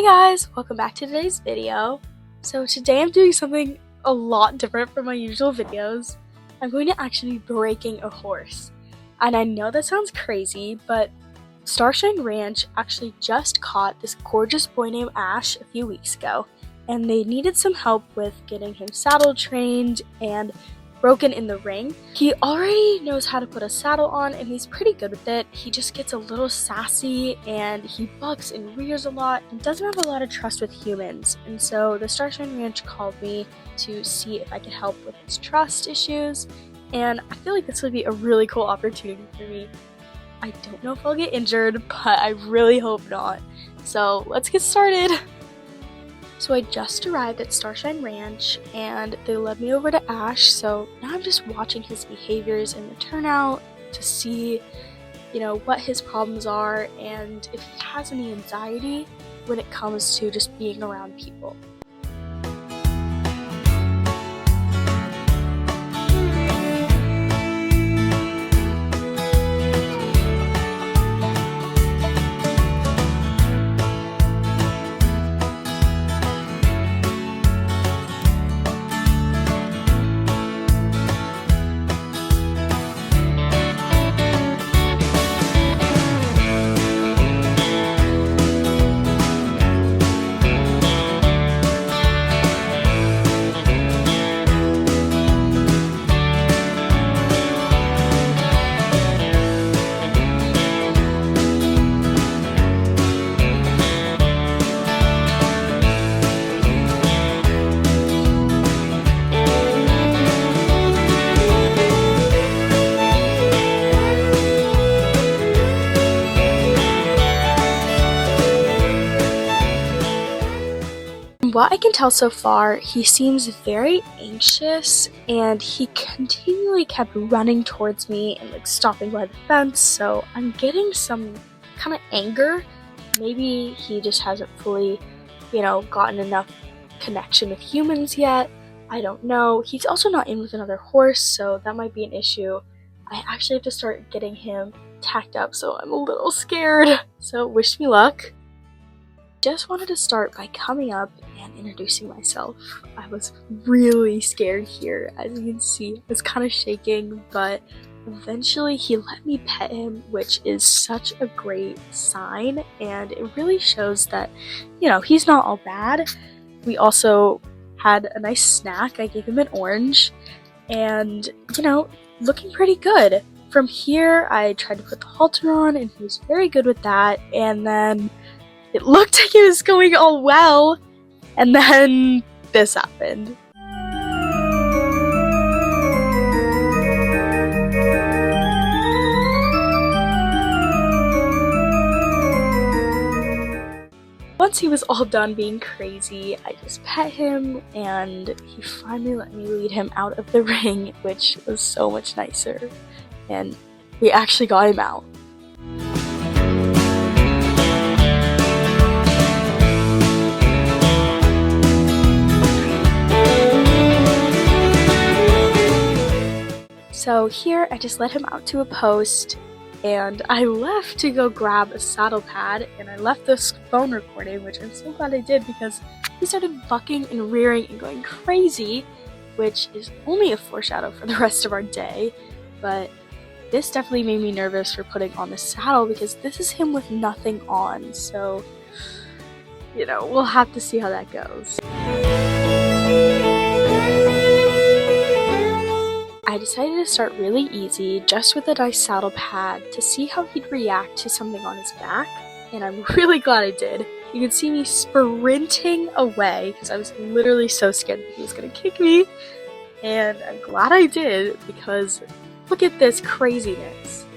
Hey guys, welcome back to today's video. So today I'm doing something a lot different from my usual videos. I'm going to actually be breaking a horse. And I know that sounds crazy, but Starshine Ranch actually just caught this gorgeous boy named Ash a few weeks ago, and they needed some help with getting him saddle trained and broken in the ring. He already knows how to put a saddle on and he's pretty good with it. He just gets a little sassy and he bucks and rears a lot and doesn't have a lot of trust with humans. And so the Starshine Ranch called me to see if I could help with his trust issues, and I feel like this would be a really cool opportunity for me. I don't know if I'll get injured, but I really hope not. So let's get started. So I just arrived at Starshine Ranch and they led me over to Ash, so now I'm just watching his behaviors in the turnout to see, what his problems are and if he has any anxiety when it comes to just being around people. What I can tell so far, he seems very anxious and he continually kept running towards me and stopping by the fence, so I'm getting some kind of anger. Maybe he just hasn't fully, gotten enough connection with humans yet. I don't know. He's also not in with another horse, so that might be an issue. I actually have to start getting him tacked up, so I'm a little scared. So wish me luck. Just wanted to start by coming up and introducing myself. I was really scared here. As you can see, I was kind of shaking, but eventually he let me pet him, which is such a great sign, and it really shows that, he's not all bad. We also had a nice snack. I gave him an orange, and, looking pretty good. From here, I tried to put the halter on, and he was very good with that, and then it looked like it was going all well, and then this happened. Once he was all done being crazy, I just pet him, and he finally let me lead him out of the ring, which was so much nicer, and we actually got him out. So here, I just led him out to a post, and I left to go grab a saddle pad, and I left this phone recording, which I'm so glad I did because he started bucking and rearing and going crazy, which is only a foreshadow for the rest of our day, but this definitely made me nervous for putting on the saddle because this is him with nothing on, so, we'll have to see how that goes. I decided to start really easy, just with a nice saddle pad, to see how he'd react to something on his back, and I'm really glad I did. You can see me sprinting away, because I was literally so scared that he was going to kick me, and I'm glad I did, because look at this craziness.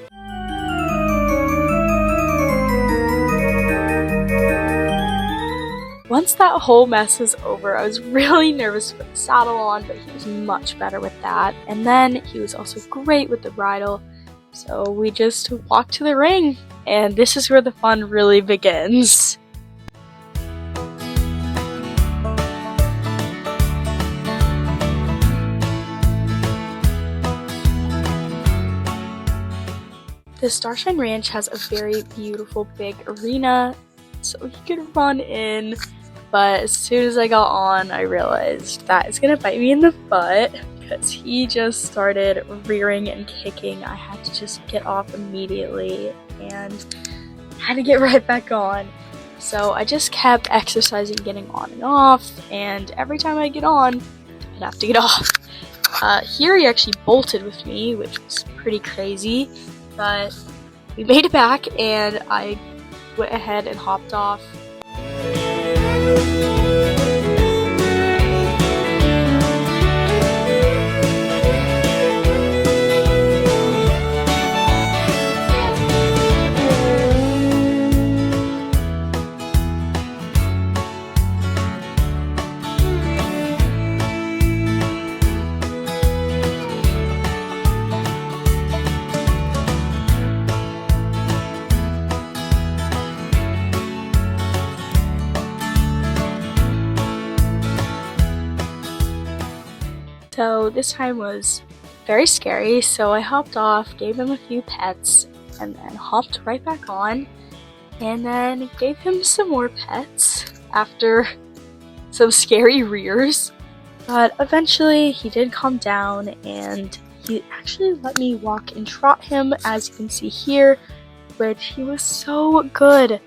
Once that whole mess was over, I was really nervous to put the saddle on, but he was much better with that. And then he was also great with the bridle, so we just walked to the ring, and this is where the fun really begins. The Starshine Ranch has a very beautiful big arena. so he could run in. But as soon as I got on, I realized that it's gonna bite me in the butt because he just started rearing and kicking. I had to just get off immediately and had to get right back on. So I just kept exercising, getting on and off, and every time I get on, I'd have to get off. Here he actually bolted with me, which was pretty crazy, but we made it back and I went ahead and hopped off. So this time was very scary, so I hopped off, gave him a few pets, and then hopped right back on, and then gave him some more pets after some scary rears. But eventually he did calm down, and he actually let me walk and trot him, as you can see here, which he was so good,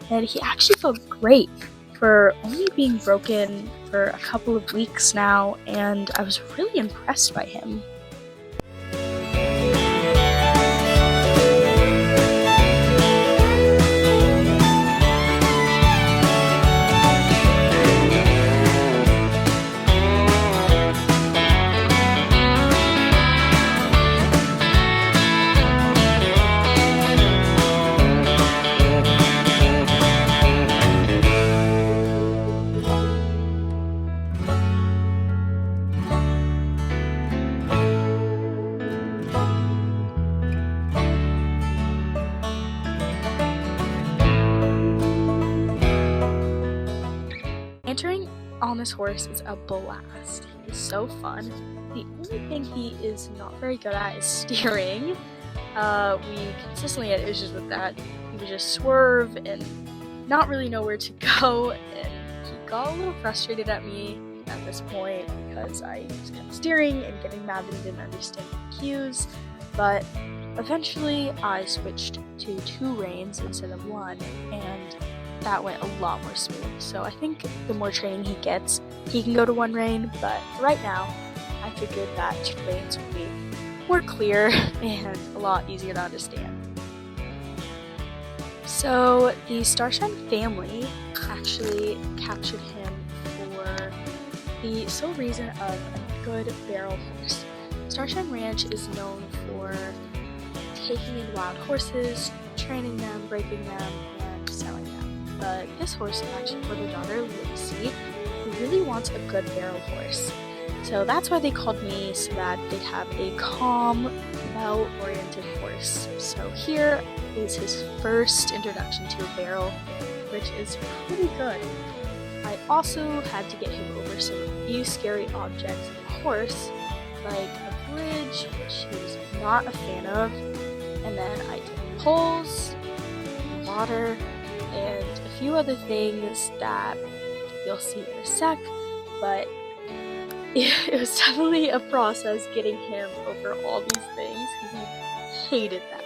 and he actually felt great for only being broken for a couple of weeks now, and I was really impressed by him. Entering on this horse is a blast. He is so fun. The only thing he is not very good at is steering. We consistently had issues with that. He would just swerve and not really know where to go, and he got a little frustrated at me at this point because I just kept steering and getting mad that he didn't understand the cues. But eventually I switched to 2 reins instead of 1, and that went a lot more smooth. So I think the more training he gets, he can go to 1 rein, but right now I figured that 2 reins would be more clear and a lot easier to understand. So the Starshine family actually captured him for the sole reason of a good barrel horse. Starshine Ranch is known for taking in wild horses, training them, breaking them, and selling them. But this horse is actually for their daughter, Lucy, who really wants a good barrel horse. So that's why they called me, so that they'd have a calm, well-oriented horse. So here is his first introduction to a barrel, which is pretty good. I also had to get him over some few scary objects on the horse, like a bridge, which he was not a fan of, and then I did poles, water, and a few other things that you'll see in a sec, but it was definitely a process getting him over all these things because he hated them.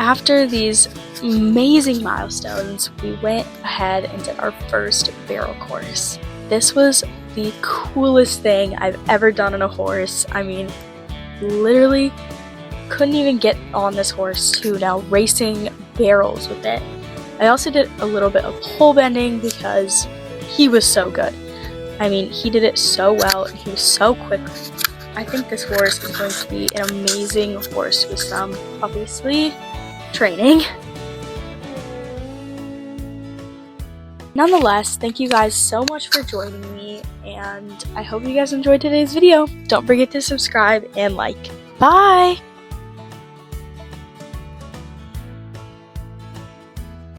After these amazing milestones, we went ahead and did our first barrel course. This was the coolest thing I've ever done on a horse. I mean, literally, couldn't even get on this horse to now racing barrels with it. I also did a little bit of pole bending because he was so good. I mean, he did it so well and he was so quick. I think this horse is going to be an amazing horse with some, obviously, training. Nonetheless, thank you guys so much for joining me, and I hope you guys enjoyed today's video. Don't forget to subscribe and like. Bye!